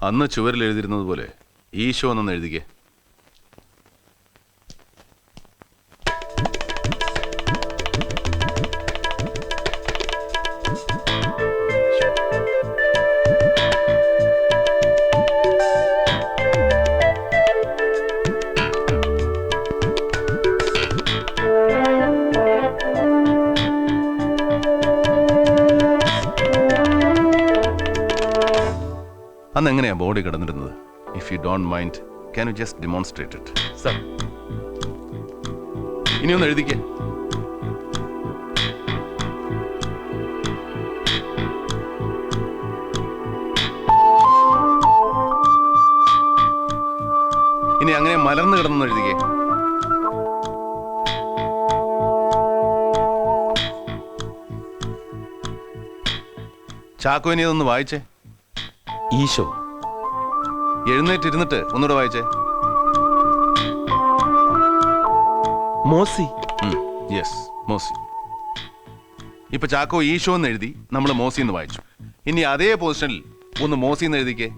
അന്ന് ചുവരിൽ എഴുതിയിരുന്നത് പോലെ ഈശോ എന്നൊന്ന് എഴുതിക്കേ. അന്ന് എങ്ങനെയാ ബോഡി കിടന്നിരുന്നത്? If you don't mind, can you just demonstrate it? Sir, ഇനിയൊന്ന് എഴുതിക്കേ. ഇനി അങ്ങനെ മലർന്നു കിടന്നു എഴുതിക്കേ. ചാക്കോ, ഇനി അതൊന്ന് വായിച്ചേ. ഈശോ. എഴുന്നേറ്റിരുന്നിട്ട് ഒന്നുകൂടെ വായിച്ചേ. മോസി. യെസ്, മോസി. ഇപ്പൊ ചാക്കോ ഈശോ എന്ന് എഴുതി, നമ്മൾ മോസി എന്ന് വായിച്ചു. ഇനി അതേ പൊസിഷനിൽ ഒന്ന് മോസി എന്ന് എഴുതിക്കേ.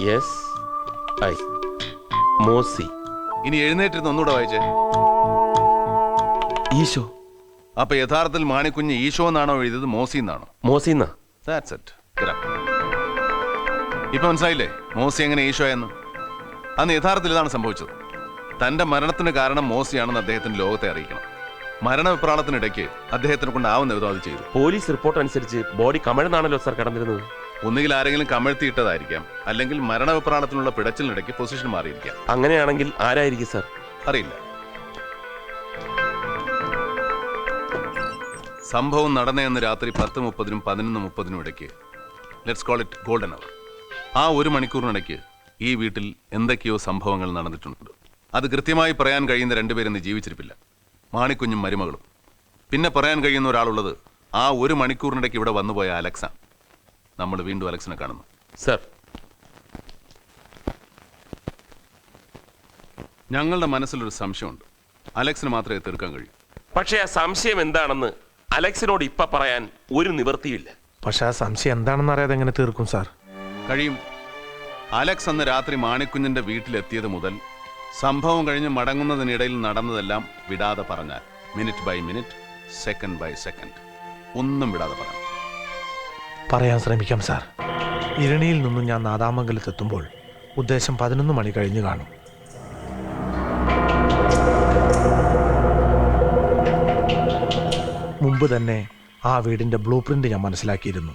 MOSI. മോസി. ഇനി എഴുന്നേറ്റിരുന്ന് ഒന്നുകൂടെ വായിച്ചേ. ഈശോ. അപ്പൊ യഥാർത്ഥത്തിൽ മാണിക്കുഞ്ഞ് ഈശോ എന്നാണോ എഴുതിയത്, മോസി എന്നാണോ? മോസിന്നാ. That's it. Correct. ഇപ്പൊ മനസ്സിലായില്ലേ മോസി എങ്ങനെ ഈശോ എന്ന്? അന്ന് യഥാർത്ഥത്തിൽ ഇതാണ് സംഭവിച്ചത്. തന്റെ മരണത്തിന് കാരണം മോസിയാണെന്ന് അദ്ദേഹത്തിന് ലോകത്തെ അറിയിക്കണം. മരണവിപ്രാളത്തിനിടയ്ക്ക് അദ്ദേഹത്തിനെ കൊണ്ടാവുന്ന വിധം അത് ചെയ്തു. പോലീസ് റിപ്പോർട്ട് അനുസരിച്ച് ബോഡി കമഴ്ന്നാണല്ലോ സർ കിടന്നിരുന്നത്. ഒന്നുകിൽ ആരെങ്കിലും കമഴ്ത്തിയിട്ടതായിരിക്കാം, അല്ലെങ്കിൽ മരണവിപ്രാളത്തിനുള്ള പിടച്ചിലിനിടയ്ക്ക് പൊസിഷൻ മാറിയിരിക്കാം. അങ്ങനെയാണെങ്കിൽ ആരായിരിക്കും സർ? അറിയില്ല. സംഭവം നടന്നയെന്ന് രാത്രി 10:30-നും 11:30-നും ഇടയ്ക്ക്, let's call it golden hour. ആ 1 മണിക്കൂറിനിടയ്ക്ക് ഈ വീട്ടിൽ എന്തൊക്കെയോ സംഭവങ്ങൾ നടന്നിട്ടുണ്ട്. അത് കൃത്യമായി പറയാൻ കഴിയുന്ന 2 പേരിന്ന് ജീവിച്ചിരിപ്പില്ല, മാണിക്കുഞ്ഞും മരുമകളും. പിന്നെ പറയാൻ കഴിയുന്ന ഒരാളുള്ളത് ആ 1 മണിക്കൂറിനിടയ്ക്ക് ഇവിടെ വന്നുപോയ അലക്സ. നമ്മൾ വീണ്ടും അലക്സിനെ കാണുന്നു. സർ, ഞങ്ങളുടെ മനസ്സിലൊരു സംശയമുണ്ട്. അലക്സിന് മാത്രമേ തീർക്കാൻ കഴിയൂ. പക്ഷേ ആ സംശയം എന്താണെന്ന് അലക്സിനോട് ഇപ്പൊ പറയാൻ ഒരു നിവൃത്തിയില്ല. പക്ഷെ ആ സംശയം എന്താണെന്ന് അറിയാതെ എങ്ങനെ തീർക്കും സാർ? കഴിയും. അലക്സ് അന്ന് രാത്രി മാണിക്കുഞ്ഞിന്റെ വീട്ടിലെത്തിയത് മുതൽ സംഭവം കഴിഞ്ഞ് മടങ്ങുന്നതിനിടയിൽ നടന്നതെല്ലാം വിടാതെ പറഞ്ഞാൽ, minute by minute, second by second, ഒന്നും വിടാതെ പറയാം. പറയാൻ ശ്രമിക്കാം സാർ. ഇരണിയിൽ നിന്നും ഞാൻ നാദാമംഗലത്തെത്തുമ്പോൾ ഉദ്ദേശം 11 മണി കഴിഞ്ഞു കാണും. മുമ്പ് തന്നെ ആ വീടിന്റെ ബ്ലൂ പ്രിന്റ് ഞാൻ മനസ്സിലാക്കിയിരുന്നു.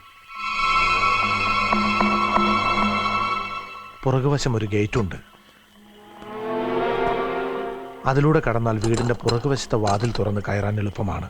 പുറകുവശം ഒരു ഗേറ്റുണ്ട്. അതിലൂടെ കടന്നാൽ വീടിന്റെ പുറകുവശത്തെ വാതിൽ തുറന്ന് കയറാൻ എളുപ്പമാണ്.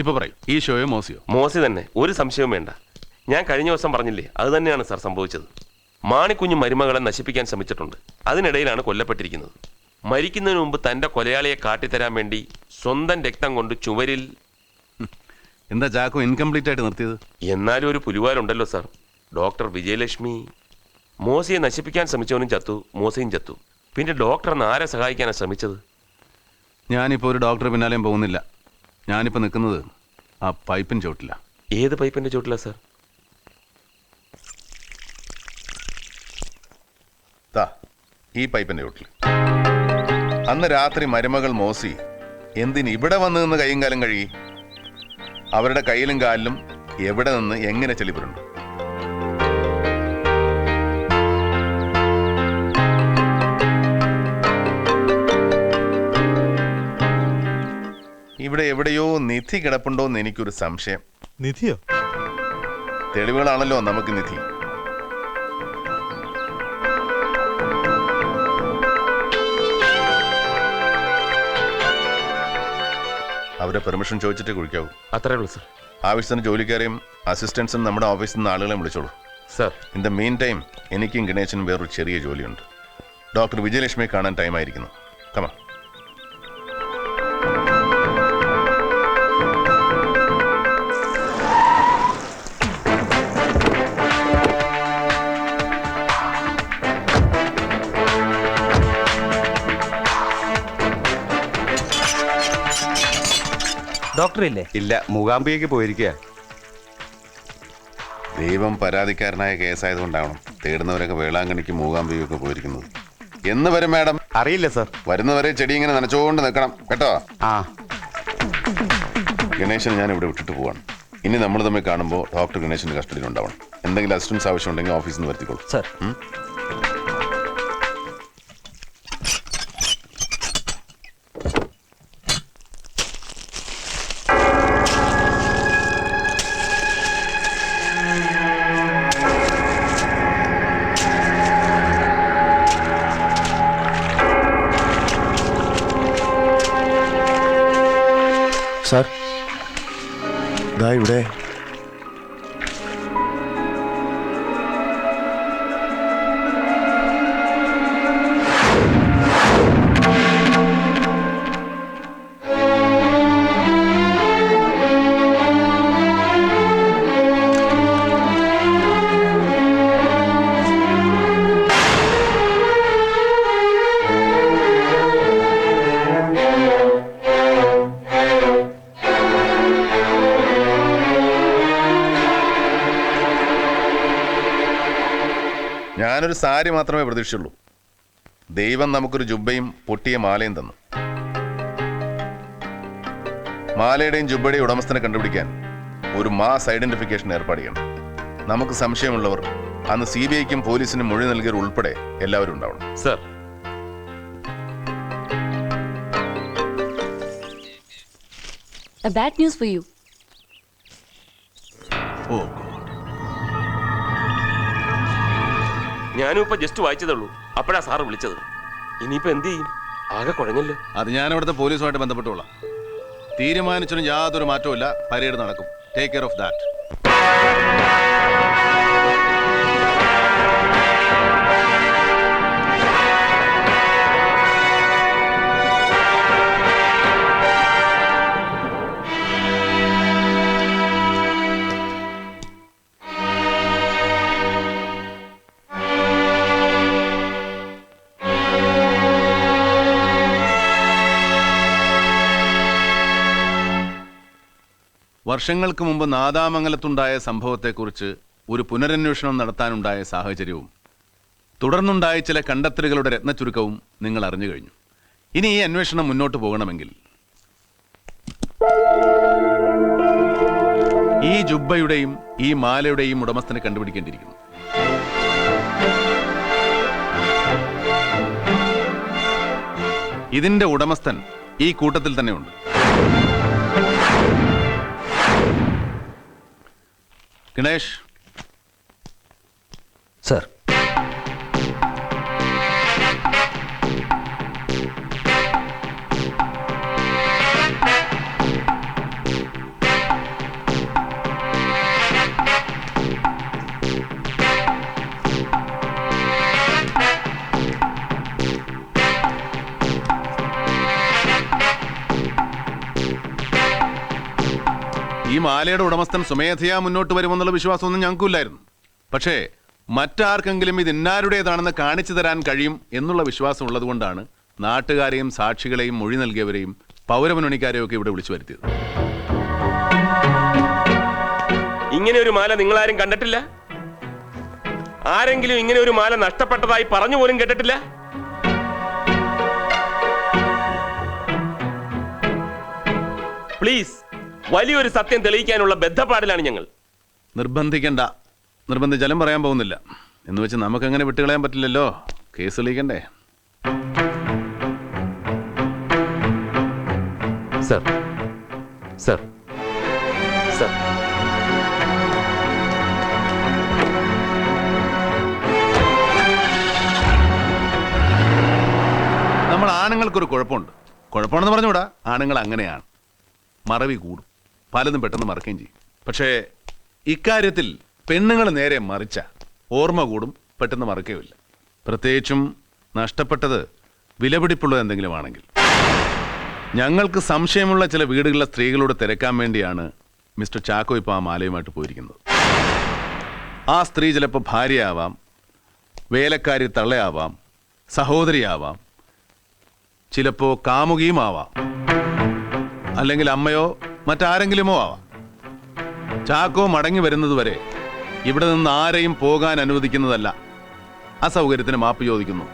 ഇപ്പൊ പറയും, ഈശോയോ മോസിയോ? മോസി തന്നെ, ഒരു സംശയവും വേണ്ട. ഞാൻ കഴിഞ്ഞ ദിവസം പറഞ്ഞില്ലേ, അത് തന്നെയാണ് സാർ സംഭവിച്ചത്. മാണിക്കുഞ്ഞ് മരുമകളെ നശിപ്പിക്കാൻ ശ്രമിച്ചിട്ടുണ്ട്. അതിനിടയിലാണ് കൊല്ലപ്പെട്ടിരിക്കുന്നത്. മരിക്കുന്നതിന് മുമ്പ് തന്റെ കൊലയാളിയെ കാട്ടിത്തരാൻ വേണ്ടി സ്വന്തം രക്തം കൊണ്ട് ചുവരിൽ. എന്താ ചാക്കോ ഇൻകംപ്ലീറ്റ് ആയിട്ട് നിർത്തിയത്? എന്നാലും ഒരു പുലിവാലുണ്ടല്ലോ സാർ. ഡോക്ടർ വിജയലക്ഷ്മി. മോസിയെ നശിപ്പിക്കാൻ ശ്രമിച്ചവനും ചത്തു, മോസിയും ചത്തു. പിന്നെ ഡോക്ടർ എന്ന് ആരെ സഹായിക്കാനാണ് ശ്രമിച്ചത്? ഞാനിപ്പോൾ ഒരു ഡോക്ടറെ പിന്നാലെയും പോകുന്നില്ല. ഞാനിപ്പോൾ നിൽക്കുന്നത് ആ പൈപ്പിൻ ചോട്ടില്ല. ഏത് പൈപ്പിന്റെ ചോട്ടില്ല സാർ? ഈ പൈപ്പിന്റെ ചോട്ടിൽ. അന്ന് രാത്രി മരുമകൾ മോസി എന്തിന് ഇവിടെ വന്നു നിന്ന് കൈയും കാലം കഴുകി? അവരുടെ കയ്യിലും കാലിലും എവിടെ നിന്ന് എങ്ങനെ ചെളിപ്പുരുണ്ട്? ഇവിടെ എവിടെയോ നിധി കിടപ്പുണ്ടോ എന്ന് എനിക്കൊരു സംശയം. നിധിയോ? തെളിവുകളാണല്ലോ നമുക്ക് നിധി. അവരെ പെർമിഷൻ ചോദിച്ചിട്ട് കുഴിക്കാവൂ. അത്രേ ഉള്ളൂ സർ. ആവശ്യത്തിന് ജോലിക്കാരെയും അസിസ്റ്റൻസും നമ്മുടെ ഓഫീസിൽ നിന്ന് ആളുകളെ വിളിച്ചോളൂ. Sir, in the main time എനിക്കും ഗണേശനും വേറൊരു ചെറിയ ജോലിയുണ്ട്. ഡോക്ടർ വിജയലക്ഷ്മിയെ കാണാൻ ടൈമായിരിക്കുന്നു. കമാ. ഡോക്ടർ ഇല്ലേ? ഇല്ല, മൂകാംബികയ്ക്ക് പോയിരിക്കുക. ദൈവം പരാതിക്കാരനായ കേസായതുകൊണ്ടാവണം തേടുന്നവരൊക്കെ വേളാങ്കണ്ണിക്ക് മൂകാംബികയൊക്കെ പോയിരിക്കുന്നത്. എന്ന് വരും മാഡം? അറിയില്ല സർ. വരുന്നവരെ ചെടി ഇങ്ങനെ നനച്ചുകൊണ്ട് നിൽക്കണം കേട്ടോ. ആ, ഗണേശനെ ഞാൻ ഇവിടെ വിട്ടിട്ട് പോവാണ്. ഇനി നമ്മൾ തമ്മിൽ കാണുമ്പോൾ ഡോക്ടർ ഗണേശന്റെ കസ്റ്റഡിയിൽ ഉണ്ടാവണം. എന്തെങ്കിലും അസിസ്റ്റൻസ് ആവശ്യമുണ്ടെങ്കിൽ ഓഫീസിൽ നിന്ന് വരുത്തിക്കോളൂ. സർ. സാർ, ദാ ഇവിടെ. ഞാനൊരു സാരി മാത്രമേ പ്രതീക്ഷിച്ചുള്ളൂ. ദൈവം നമുക്കൊരു ജുബ്ബയും പൊട്ടിയ മാലയും തന്നു. മാലയുടെയും ജുബ്ബയുടെയും ഉടമസ്ഥനെ കണ്ടുപിടിക്കാൻ ഒരു മാസ് ഐഡന്റിഫിക്കേഷൻ ഏർപ്പാട് ചെയ്യണം. നമുക്ക് സംശയമുള്ളവർ അന്ന് CBIക്കും പോലീസിനും മൊഴി നൽകിയവർ ഉൾപ്പെടെ എല്ലാവരും ഉണ്ടാവണം. Sir. A bad news for you. ഓ, ഞാനും ഇപ്പൊ ജസ്റ്റ് വായിച്ചതുള്ളൂ. അപ്പോഴാ സാറ് വിളിച്ചത്. ഇനിയിപ്പോ എന്ത് ചെയ്യും? ആകെ കുഴഞ്ഞല്ലോ. അത് ഞാൻ അവിടുത്തെ പോലീസുമായിട്ട് ബന്ധപ്പെട്ടുകൊള്ളാം. തീരുമാനിച്ചതിന് യാതൊരു മാറ്റവും. പരേഡ് നടക്കും. Take care of that. വർഷങ്ങൾക്ക് മുമ്പ് നാദാമംഗലത്തുണ്ടായ സംഭവത്തെക്കുറിച്ച് ഒരു പുനരന്വേഷണം നടത്താനുണ്ടായ സാഹചര്യവും തുടർന്നുണ്ടായ ചില കണ്ടെത്തലുകളുടെ രത്നച്ചുരുക്കവും നിങ്ങൾ അറിഞ്ഞു കഴിഞ്ഞു. ഇനി ഈ അന്വേഷണം മുന്നോട്ട് പോകണമെങ്കിൽ ഈ ജുബ്ബയുടെയും ഈ മാലയുടെയും ഉടമസ്ഥനെ കണ്ടുപിടിക്കേണ്ടിയിരിക്കുന്നു. ഇതിന്റെ ഉടമസ്ഥൻ ഈ കൂട്ടത്തിൽ തന്നെയുണ്ട്. ഗണേഷ്. സർ. ഈ മാലയുടെ ഉടമസ്ഥൻ സ്വമേധയാ മുന്നോട്ട് വരുമെന്നുള്ള വിശ്വാസമൊന്നും ഞങ്ങൾക്കില്ലായിരുന്നു. പക്ഷേ മറ്റാർക്കെങ്കിലും ഇത് ഇന്നാരുടേതാണെന്ന് കാണിച്ചു തരാൻ കഴിയും എന്നുള്ള വിശ്വാസം ഉള്ളതുകൊണ്ടാണ് നാട്ടുകാരെയും സാക്ഷികളെയും മൊഴി നൽകിയവരെയും പൗരമുന്നണിക്കാരെയും ഒക്കെ ഇവിടെ വിളിച്ചു വരുത്തിയത്. ഇങ്ങനെ ഒരു മാല നിങ്ങളാരും കണ്ടിട്ടില്ല? ആരെങ്കിലും ഇങ്ങനെ ഒരു മാല നഷ്ടപ്പെട്ടതായി പറഞ്ഞു പോലും കേട്ടിട്ടില്ല? പ്ലീസ്, വലിയൊരു സത്യം തെളിയിക്കാനുള്ള ബദ്ധപ്പാടിലാണ് ഞങ്ങൾ. നിർബന്ധിക്കണ്ട. നിർബന്ധിച്ചാലും പറയാൻ പോകുന്നില്ല. എന്ന് വെച്ച് നമുക്കങ്ങനെ വിട്ടുകളയാൻ പറ്റില്ലല്ലോ. കേസ് തെളിയിക്കണ്ടേ? സർ, സർ സർ നമ്മൾ ആണുങ്ങൾക്കൊരു കുഴപ്പമുണ്ട്. കുഴപ്പമാണെന്ന് പറഞ്ഞുകൂടാ, ആണുങ്ങൾ അങ്ങനെയാണ്. മറവി കൂടും, പലതും പെട്ടെന്ന് മറക്കുകയും ചെയ്യും. പക്ഷേ ഇക്കാര്യത്തിൽ പെണ്ണുങ്ങൾ നേരെ മറിച്ച ഓർമ്മ കൂടും, പെട്ടെന്ന് മറക്കുകയുമില്ല. പ്രത്യേകിച്ചും നഷ്ടപ്പെട്ടത് വിലപിടിപ്പുള്ളത് എന്തെങ്കിലും ആണെങ്കിൽ. ഞങ്ങൾക്ക് സംശയമുള്ള ചില വീടുകളിലെ സ്ത്രീകളോട് തിരക്കാൻ വേണ്ടിയാണ് മിസ്റ്റർ ചാക്കോ ഇപ്പോൾ ആ മാലയുമായിട്ട് പോയിരിക്കുന്നത്. ആ സ്ത്രീ ചിലപ്പോൾ ഭാര്യയാവാം, വേലക്കാരി തള്ളയാവാം, സഹോദരിയാവാം, ചിലപ്പോൾ കാമുകിയും ആവാം, അല്ലെങ്കിൽ അമ്മയോ മറ്റാരെങ്കിലുമോ ആവാം. ചാക്കോ മടങ്ങി വരുന്നതുവരെ ഇവിടെ നിന്ന് ആരെയും പോകാൻ അനുവദിക്കുന്നതല്ല. അസൗകര്യത്തിന് മാപ്പ് ചോദിക്കുന്നു.